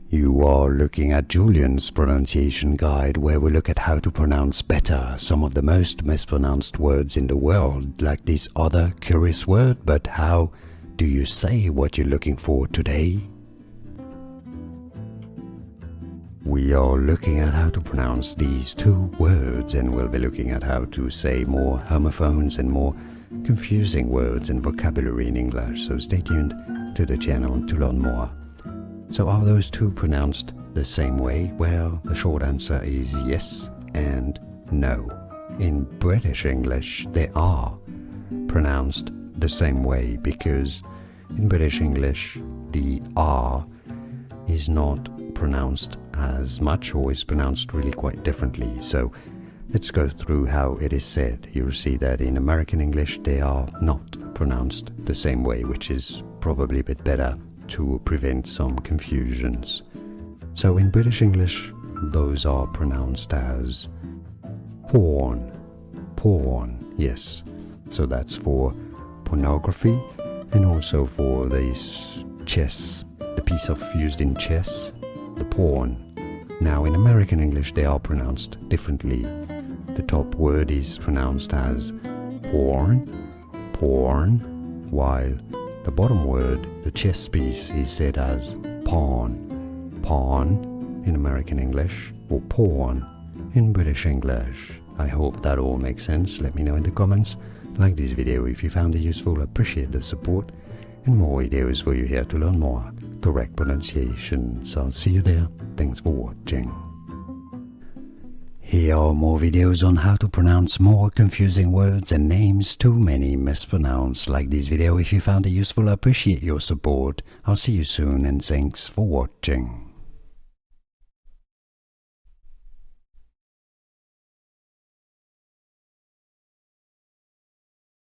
You are looking at Julian's pronunciation guide, where we look at how to pronounce better some of the most mispronounced words in the world, like this other curious word. But how do you say what you're looking for today? We are looking at how to pronounce these two words, and we'll be looking at how to say more homophones and more confusing words and vocabulary in English. So stay tuned to the channel to learn more. So are those two pronounced the same way? Well, the short answer is yes and no. In British English, they are pronounced the same way, because in British English, the R is not pronounced as much, or is pronounced really quite differently. So let's go through how it is said. You'll see that in American English, they are not pronounced the same way, which is probably a bit better to prevent some confusions. So in British English, those are pronounced as porn, porn, yes. So that's for pornography, and also for this chess, the piece of used in chess, the pawn. Now in American English, they are pronounced differently. The top word is pronounced as porn, porn, while the bottom word, the chess piece, is said as pawn, pawn in American English, or pawn in British English. I hope that all makes sense. Let me know in the comments. Like this video if you found it useful. Appreciate the support, and more videos for you here to learn more correct pronunciation. So I'll see you there. Thanks for watching. Here are more videos on how to pronounce more confusing words and names too many mispronounced. Like this video if you found it useful. I appreciate your support. I'll see you soon, and thanks for watching.